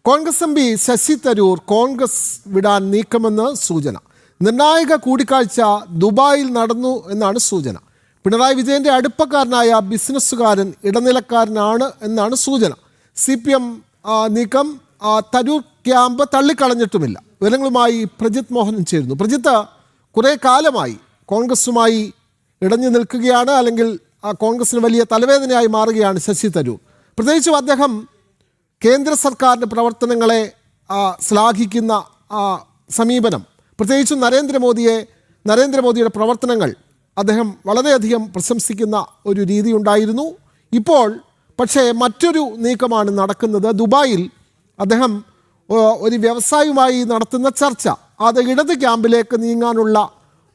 Congress M P Sasi Tharoor Congress വിടാൻ നീക്കമെന്ന് സൂചന. നിർണായക കൂടിക്കാഴ്ച ദുബായിൽ നടന്നു എന്നാണ് സൂചന. പിണറായി വിജയന്റെ അടുപ്പക്കാരനായ ബിസിനസ്സുകാരൻ ഇടനിലക്കാരനാണ് എന്നാണ് സൂചന. CPM നീക്കം തരൂർ ക്യാമ്പ് തള്ളിക്കളഞ്ഞിട്ടുമില്ല. വിവരങ്ങളുമായി പ്രജിത്ത് മോഹനൻ ചേരുന്നു. പ്രജിത്ത്, കുറേ കാലമായി കോൺഗ്രസുമായി ഇടഞ്ഞു നിൽക്കുകയാണ്, അല്ലെങ്കിൽ കോൺഗ്രസിന് വലിയ തലവേദനയായി മാറുകയാണ് ശശി തരൂർ. പ്രത്യേകിച്ചും അദ്ദേഹം കേന്ദ്ര സർക്കാരിൻ്റെ പ്രവർത്തനങ്ങളെ ശ്ലാഘിക്കുന്ന സമീപനം, പ്രത്യേകിച്ചും നരേന്ദ്രമോദിയുടെ പ്രവർത്തനങ്ങൾ അദ്ദേഹം വളരെയധികം പ്രശംസിക്കുന്ന ഒരു രീതി ഉണ്ടായിരുന്നു. ഇപ്പോൾ പക്ഷേ മറ്റൊരു നീക്കമാണ് നടക്കുന്നത്. ദുബായിൽ അദ്ദേഹം ഒരു വ്യവസായിയുമായി നടത്തുന്ന ചർച്ച, അത് ഇടത് ക്യാമ്പിലേക്ക് നീങ്ങാനുള്ള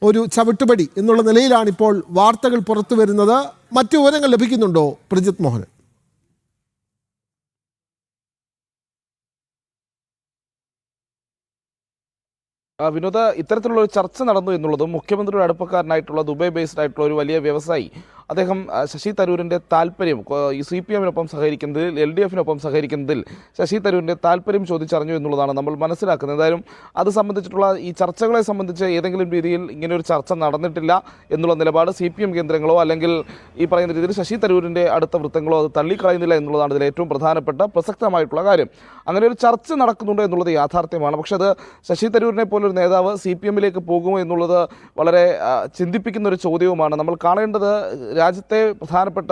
ഒരു ചവിട്ടുപടി എന്നുള്ള നിലയിലാണ് ഇപ്പോൾ വാർത്തകൾ പുറത്തു വരുന്നത്. മറ്റു വിവരങ്ങൾ ലഭിക്കുന്നുണ്ടോ പ്രജിത്ത് മോഹൻ? വിനോദ, ഇത്തരത്തിലുള്ള ഒരു ചർച്ച നടന്നു എന്നുള്ളതും മുഖ്യമന്ത്രിയുടെ അടുപ്പക്കാരനായിട്ടുള്ള ദുബായ് ബേസ്ഡ് ആയിട്ടുള്ള ഒരു വലിയ വ്യവസായി അദ്ദേഹം ശശി തരൂരിൻ്റെ താല്പര്യം CPM-നൊപ്പം സഹകരിക്കുന്നതിൽ, LDF-നൊപ്പം സഹകരിക്കുന്നതിൽ ശശി തരൂരിൻ്റെ താല്പര്യം ചോദിച്ചറിഞ്ഞു എന്നുള്ളതാണ് നമ്മൾ മനസ്സിലാക്കുന്നത്. എന്തായാലും അത് സംബന്ധിച്ചിട്ടുള്ള ഈ ചർച്ചകളെ സംബന്ധിച്ച് ഏതെങ്കിലും രീതിയിൽ ഇങ്ങനെയൊരു ചർച്ച നടന്നിട്ടില്ല എന്നുള്ള നിലപാട് CPM കേന്ദ്രങ്ങളോ അല്ലെങ്കിൽ ഈ പറയുന്ന രീതിയിൽ ശശി തരൂരിൻ്റെ അടുത്ത വൃത്തങ്ങളോ അത് തള്ളിക്കളയുന്നില്ല എന്നുള്ളതാണ് ഇതിൽ ഏറ്റവും പ്രധാനപ്പെട്ട പ്രസക്തമായിട്ടുള്ള കാര്യം. അങ്ങനെ ഒരു ചർച്ച നടക്കുന്നുണ്ട് എന്നുള്ളത് യാഥാർത്ഥ്യമാണ്. പക്ഷേ അത് ശശി തരൂരിനെ പോലൊരു നേതാവ് CPM-ലേക്ക് പോകുമോ എന്നുള്ളത് വളരെ ചിന്തിപ്പിക്കുന്ന ഒരു ചോദ്യവുമാണ്. നമ്മൾ കാണേണ്ടത് രാജ്യത്തെ പ്രധാനപ്പെട്ട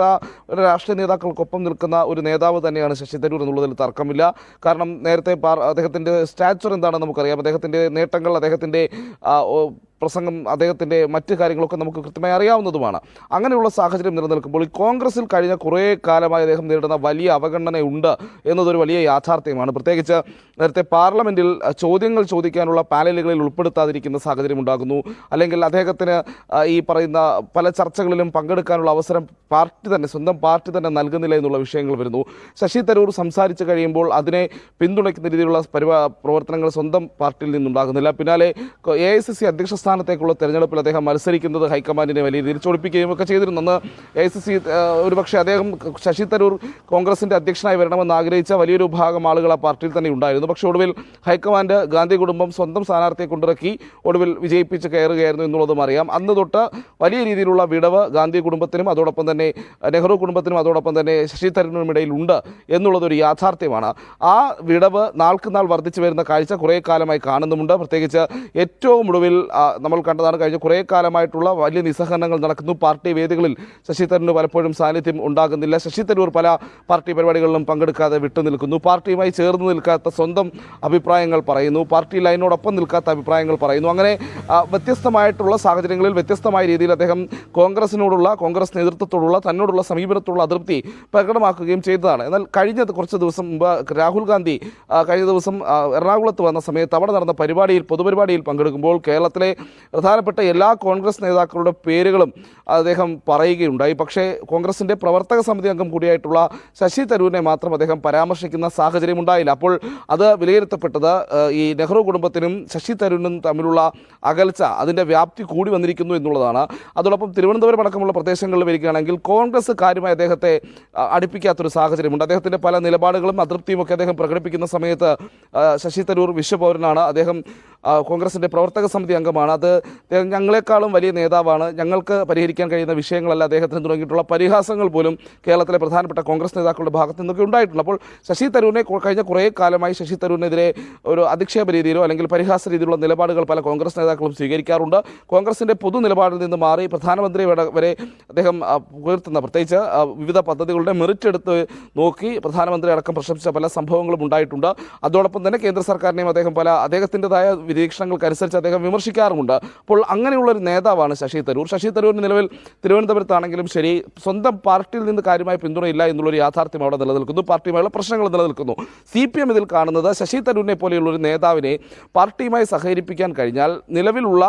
രാഷ്ട്രീയ നേതാക്കൾക്കൊപ്പം നിൽക്കുന്ന ഒരു നേതാവ് തന്നെയാണ് ശശി തരൂർ എന്നുള്ളതിൽ തർക്കമില്ല. കാരണം നേരത്തെ അദ്ദേഹത്തിൻ്റെ സ്റ്റാച്ചർ എന്താണെന്ന് നമുക്കറിയാം, അദ്ദേഹത്തിൻ്റെ നേട്ടങ്ങൾ, അദ്ദേഹത്തിൻ്റെ പ്രസംഗം, അദ്ദേഹത്തിൻ്റെ മറ്റ് കാര്യങ്ങളൊക്കെ നമുക്ക് കൃത്യമായി അറിയാവുന്നതുമാണ്. അങ്ങനെയുള്ള സാഹചര്യം നിലനിൽക്കുമ്പോൾ കോൺഗ്രസിൽ കഴിഞ്ഞ കുറേ കാലമായി അദ്ദേഹം നേരിടുന്ന വലിയ അവഗണനയുണ്ട് എന്നതൊരു വലിയ യാഥാർത്ഥ്യമാണ്. പ്രത്യേകിച്ച് നേരത്തെ പാർലമെൻറ്റിൽ ചോദ്യങ്ങൾ ചോദിക്കാനുള്ള പാനലുകളിൽ ഉൾപ്പെടുത്താതിരിക്കുന്ന സാഹചര്യം ഉണ്ടാകുന്നു, അല്ലെങ്കിൽ അദ്ദേഹത്തിന് ഈ പറയുന്ന പല ചർച്ചകളിലും പങ്കെടുക്കാനുള്ള അവസരം സ്വന്തം പാർട്ടി തന്നെ നൽകുന്നില്ല എന്നുള്ള വിഷയങ്ങൾ വരുന്നു. ശശി തരൂർ സംസാരിച്ച് കഴിയുമ്പോൾ അതിനെ പിന്തുണയ്ക്കുന്ന രീതിയിലുള്ള പ്രവർത്തനങ്ങൾ സ്വന്തം പാർട്ടിയിൽ നിന്നുണ്ടാകുന്നില്ല. പിന്നാലെ AICC അധ്യക്ഷ സ്ഥാനത്തേക്കുള്ള തെരഞ്ഞെടുപ്പിൽ അദ്ദേഹം മത്സരിക്കുന്നത് ഹൈക്കമാൻഡിനെ വലിയ രീതിയിൽ ചൊടിപ്പിക്കുകയും ഒക്കെ ചെയ്തിരുന്നു. അന്ന് AICC ഒരുപക്ഷെ അദ്ദേഹം ശശി തരൂർ കോൺഗ്രസിൻ്റെ അധ്യക്ഷനായി വരണമെന്ന് ആഗ്രഹിച്ച വലിയൊരു വിഭാഗം ആളുകൾ ആ പാർട്ടിയിൽ തന്നെ ഉണ്ടായിരുന്നു. പക്ഷേ ഒടുവിൽ ഹൈക്കമാൻഡ് ഗാന്ധി കുടുംബം സ്വന്തം സ്ഥാനാർത്ഥിയെ കൊണ്ടിറക്കി ഒടുവിൽ വിജയിപ്പിച്ച് കയറുകയായിരുന്നു എന്നുള്ളതും അറിയാം. അന്ന് തൊട്ട് വലിയ രീതിയിലുള്ള വിടവ് ഗാന്ധി കുടുംബത്തിനും അതോടൊപ്പം തന്നെ നെഹ്റു കുടുംബത്തിനും അതോടൊപ്പം തന്നെ ശശി തരൂരിനും ഇടയിൽ ഉണ്ട് എന്നുള്ളതൊരു യാഥാർത്ഥ്യമാണ്. ആ വിടവ് നാൾക്ക് നാൾ വർദ്ധിച്ചു വരുന്ന കാഴ്ച കുറേ കാലമായി കാണുന്നുമുണ്ട്. പ്രത്യേകിച്ച് ഏറ്റവും ഒടുവിൽ നമ്മൾ കണ്ടതാണ്, കഴിഞ്ഞ കുറേ കാലമായിട്ടുള്ള വലിയ നിസ്സഹകരണങ്ങൾ നടക്കുന്നു. പാർട്ടി വേദികളിൽ ശശി തരൂരിന് പലപ്പോഴും സാന്നിധ്യം ഉണ്ടാകുന്നില്ല. ശശി തരൂർ പല പാർട്ടി പരിപാടികളിലും പങ്കെടുക്കാതെ വിട്ടുനിൽക്കുന്നു. പാർട്ടിയുമായി ചേർന്ന് നിൽക്കാത്ത സ്വന്തം അഭിപ്രായങ്ങൾ പറയുന്നു, പാർട്ടി ലൈനോടൊപ്പം നിൽക്കാത്ത അഭിപ്രായങ്ങൾ പറയുന്നു. അങ്ങനെ വ്യത്യസ്തമായിട്ടുള്ള സാഹചര്യങ്ങളിൽ വ്യത്യസ്തമായ രീതിയിൽ അദ്ദേഹം കോൺഗ്രസ് നേതൃത്വത്തോടുള്ള തന്നോടുള്ള സമീപനത്തോടുള്ള അതൃപ്തി പ്രകടമാക്കുകയും ചെയ്തതാണ്. എന്നാൽ കഴിഞ്ഞ കുറച്ച് ദിവസം മുമ്പ് രാഹുൽ ഗാന്ധി കഴിഞ്ഞ ദിവസം എറണാകുളത്ത് വന്ന സമയത്ത് അവിടെ നടന്ന പൊതുപരിപാടിയിൽ പങ്കെടുക്കുമ്പോൾ കേരളത്തിലെ പ്രധാനപ്പെട്ട എല്ലാ കോൺഗ്രസ് നേതാക്കളുടെ പേരുകളും അദ്ദേഹം പറയുകയുണ്ടായി. പക്ഷേ കോൺഗ്രസിൻ്റെ പ്രവർത്തക സമിതി അംഗം കൂടിയായിട്ടുള്ള ശശി തരൂരിനെ മാത്രം അദ്ദേഹം പരാമർശിക്കുന്ന സാഹചര്യം ഉണ്ടായില്ല. അപ്പോൾ അത് വിലയിരുത്തപ്പെട്ടത് ഈ നെഹ്റു കുടുംബത്തിനും ശശി തരൂരിനും തമ്മിലുള്ള അകൽച്ച, അതിൻ്റെ വ്യാപ്തി കൂടി വന്നിരിക്കുന്നു എന്നുള്ളതാണ്. അതോടൊപ്പം തിരുവനന്തപുരം അടക്കമുള്ള പ്രദേശങ്ങളിൽ വരികയാണെങ്കിൽ കോൺഗ്രസ് കാര്യമായി അദ്ദേഹത്തെ അടുപ്പിക്കാത്തൊരു സാഹചര്യമുണ്ട്. അദ്ദേഹത്തിൻ്റെ പല നിലപാടുകളും അതൃപ്തിയും ഒക്കെ അദ്ദേഹം പ്രകടിപ്പിക്കുന്ന സമയത്ത് ശശി തരൂർ വിശ്വപൗരനാണ്, അദ്ദേഹം കോൺഗ്രസിൻ്റെ പ്രവർത്തക സമിതി അംഗമാണ്, അത് ഞങ്ങളെക്കാളും വലിയ നേതാവാണ്, ഞങ്ങൾക്ക് പരിഹരിക്കാൻ കഴിയുന്ന വിഷയങ്ങളല്ല അദ്ദേഹത്തിന് തുടങ്ങിയിട്ടുള്ള പരിഹാസങ്ങൾ പോലും കേരളത്തിലെ പ്രധാനപ്പെട്ട കോൺഗ്രസ് നേതാക്കളുടെ ഭാഗത്ത് നിന്നൊക്കെ ഉണ്ടായിട്ടുണ്ട്. അപ്പോൾ ശശി തരൂരിനെ കഴിഞ്ഞ കുറേ കാലമായി ശശി തരൂരിനെതിരെ ഒരു അധിക്ഷേപ രീതിയിലോ അല്ലെങ്കിൽ പരിഹാസ രീതിയിലുള്ള നിലപാടുകൾ പല കോൺഗ്രസ് നേതാക്കളും സ്വീകരിക്കാറുണ്ട്. കോൺഗ്രസിൻ്റെ പൊതു നിലപാടിൽ നിന്ന് മാറി പ്രധാനമന്ത്രി വരെ അദ്ദേഹം ഉയർത്തുന്ന, പ്രത്യേകിച്ച് വിവിധ പദ്ധതികളുടെ മെറിറ്റ് എടുത്ത് നോക്കി പ്രധാനമന്ത്രി അടക്കം പ്രശംസിച്ച പല സംഭവങ്ങളും ഉണ്ടായിട്ടുണ്ട്. അതോടൊപ്പം തന്നെ കേന്ദ്ര സർക്കാരിനെയും അദ്ദേഹം അദ്ദേഹത്തിൻ്റെതായ നിരീക്ഷണങ്ങൾക്കനുസരിച്ച് അദ്ദേഹം വിമർശിക്കാറുമുണ്ട്. അപ്പോൾ അങ്ങനെയുള്ളൊരു നേതാവാണ് ശശി തരൂർ. ശശി തരൂരിന് നിലവിൽ തിരുവനന്തപുരത്താണെങ്കിലും ശരി, സ്വന്തം പാർട്ടിയിൽ നിന്ന് കാര്യമായ പിന്തുണയില്ല എന്നുള്ളൊരു യാഥാർത്ഥ്യം അവിടെ നിലനിൽക്കുന്നു. പാർട്ടിയുമായുള്ള പ്രശ്നങ്ങൾ നിലനിൽക്കുന്നു. CPM ഇതിൽ കാണുന്നത് ശശി തരൂരിനെ പോലെയുള്ളൊരു നേതാവിനെ പാർട്ടിയുമായി സഹകരിപ്പിക്കാൻ കഴിഞ്ഞാൽ നിലവിലുള്ള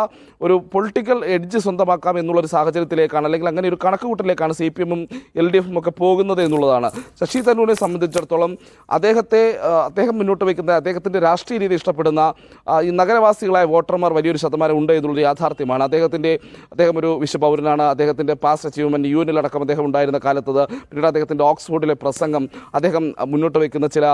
ഒരു പൊളിറ്റിക്കൽ എഡ്ജ് സ്വന്തമാക്കാം എന്നുള്ളൊരു സാഹചര്യത്തിലേക്കാണ്, അല്ലെങ്കിൽ അങ്ങനെ ഒരു കണക്കുകൂട്ടലിലേക്കാണ് CPM-ഉം LDF-ഉം ഒക്കെ പോകുന്നത് എന്നുള്ളതാണ്. ശശി തരൂരിനെ സംബന്ധിച്ചിടത്തോളം അദ്ദേഹം മുന്നോട്ട് വയ്ക്കുന്ന അദ്ദേഹത്തിൻ്റെ രാഷ്ട്രീയ രീതി ഇഷ്ടപ്പെടുന്ന ഈ നഗരവാസികളായ വോട്ടർമാർ വലിയൊരു ശതമാനം ഉണ്ട് എന്നുള്ളത് യാഥാർത്ഥ്യമാണ്. അദ്ദേഹം ഒരു വിശ്വപൗരനാണ്. അദ്ദേഹത്തിൻ്റെ പാസ്റ്റ് അച്ചീവ്മെൻറ്റ് UN അടക്കം അദ്ദേഹം ഉണ്ടായിരുന്ന കാലത്തത്, പിന്നീട് അദ്ദേഹത്തിൻ്റെ ഓക്സ്ഫോർഡിലെ പ്രസംഗം, അദ്ദേഹം മുന്നോട്ട് വയ്ക്കുന്ന ചില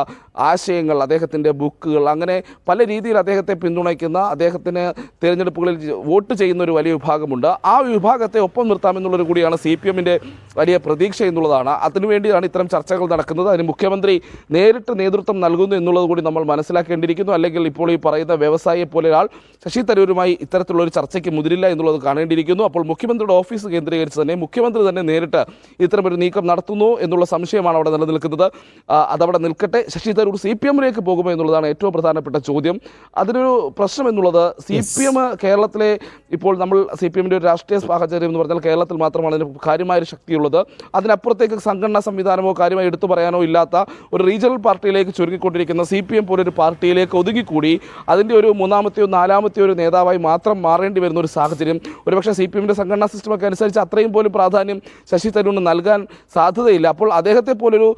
ആശയങ്ങൾ, അദ്ദേഹത്തിൻ്റെ ബുക്കുകൾ, അങ്ങനെ പല രീതിയിൽ അദ്ദേഹത്തെ പിന്തുണയ്ക്കുന്ന, അദ്ദേഹത്തിന് തിരഞ്ഞെടുപ്പുകളിൽ വോട്ട് ചെയ്യുന്ന ഒരു വലിയ വിഭാഗമുണ്ട്. ആ വിഭാഗത്തെ ഒപ്പം നിർത്താമെന്നുള്ളത് കൂടിയാണ് CPM-ന്റെ വലിയ പ്രതീക്ഷ എന്നുള്ളതാണ്. അതിനുവേണ്ടിയാണ് ഇത്തരം ചർച്ചകൾ നടക്കുന്നത്. അതിന് മുഖ്യമന്ത്രി നേരിട്ട് നേതൃത്വം നൽകുന്നു എന്നുള്ളത് കൂടി നമ്മൾ മനസ്സിലാക്കേണ്ടിയിരിക്കുന്നു. അല്ലെങ്കിൽ ഇപ്പോൾ ഈ പറയുന്ന വ്യവസായിയെ പോലെ ഒരാൾ ശശി തരൂരുമായി ഇത്തരത്തിലുള്ള ഒരു ചർച്ചയ്ക്ക് മുതിരില്ല എന്നുള്ളത് കാണേണ്ടിയിരിക്കുന്നു. അപ്പോൾ മുഖ്യമന്ത്രിയുടെ ഓഫീസ് കേന്ദ്രീകരിച്ച് തന്നെ മുഖ്യമന്ത്രി തന്നെ നേരിട്ട് ഇത്തരമൊരു നീക്കം നടത്തുന്നു എന്നുള്ള സംശയമാണ് അവിടെ നിലനിൽക്കുന്നത്. അതവിടെ നിൽക്കട്ടെ. ശശി തരൂർ CPM-ലേക്ക് പോകുമോ എന്നുള്ളതാണ് ഏറ്റവും പ്രധാനപ്പെട്ട ചോദ്യം. അതിനൊരു പ്രശ്നം എന്നുള്ളത് CPM കേരളത്തിലെ ഇപ്പോൾ നമ്മൾ CPM-ന്റെ ഒരു രാഷ്ട്രീയ സാഹചര്യം എന്ന് പറഞ്ഞാൽ കേരളത്തിൽ മാത്രമാണ് അതിന് കാര്യമായൊരു ശക്തിയുള്ളത്. അതിനപ്പുറത്തേക്ക് സംഘടനാ സംവിധാനമോ കാര്യമായി എടുത്തു പറയാനോ ഇല്ലാത്ത ഒരു റീജിയണൽ പാർട്ടിയിലേക്ക് ചുരുങ്ങിക്കൊണ്ടിരിക്കുന്ന CPM പോലൊരു പാർട്ടിയിലേക്ക് ഒതുങ്ങിക്കൂടി അതിൻ്റെ ഒരു മൂന്നാമത്തെയോ നാലാമത്തെയോ ഒരു നേതാവായി മാത്രം മാറേണ്ടി വരുന്ന ഒരു സാഹചര്യം ഒരുപക്ഷെ CPM-ന്റെ സംഘടനാ സിസ്റ്റമൊക്കെ അനുസരിച്ച് അത്രയും പോലും പ്രാധാന്യം ശശി തരൂരിന് നൽകാൻ സാധ്യതയില്ല. അപ്പോൾ അദ്ദേഹത്തെ പോലൊരു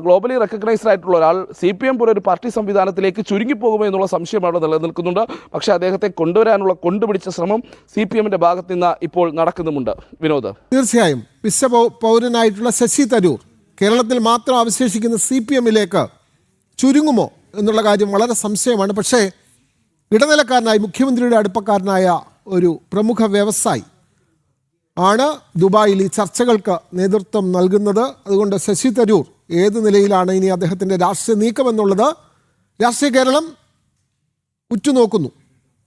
ഗ്ലോബലി റെക്കഗ്നൈസ്ഡ് ആയിട്ടുള്ള ഒരാൾ CPM പോലൊരു പാർട്ടി സംവിധാനത്തിലേക്ക് ചുരുങ്ങിപ്പോകുമോ എന്നുള്ള സംശയം അവിടെ നിലനിൽക്കുന്നുണ്ട്. പക്ഷേ അദ്ദേഹത്തെ കൊണ്ടുപിടിച്ച ശ്രമം CPM-ന്റെ ഭാഗത്ത് നിന്ന് ഇപ്പോൾ നടക്കുന്നുമുണ്ട്. വിനോദ്, തീർച്ചയായും വിശ്വപൗരനായിട്ടുള്ള ശശി തരൂർ കേരളത്തിൽ മാത്രം അവശേഷിക്കുന്ന CPM-ലേക്ക് ചുരുങ്ങുമോ എന്നുള്ള കാര്യം വളരെ സംശയമാണ്. പക്ഷേ ഇടനിലക്കാരനായി മുഖ്യമന്ത്രിയുടെ അടുപ്പക്കാരനായ ഒരു പ്രമുഖ വ്യവസായി ആണ് ദുബായിൽ ഈ ചർച്ചകൾക്ക് നേതൃത്വം നൽകുന്നത്. അതുകൊണ്ട് ശശി തരൂർ ഏത് നിലയിലാണ് ഇനി അദ്ദേഹത്തിൻ്റെ രാഷ്ട്രീയ നീക്കമെന്നുള്ളത് രാഷ്ട്രീയ കേരളം ഉറ്റുനോക്കുന്നു.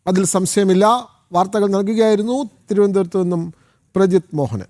അതിൽ സംശയമില്ല. വാർത്തകൾ നൽകുകയായിരുന്നു തിരുവനന്തപുരത്ത് നിന്നും പ്രജിത് മോഹനൻ.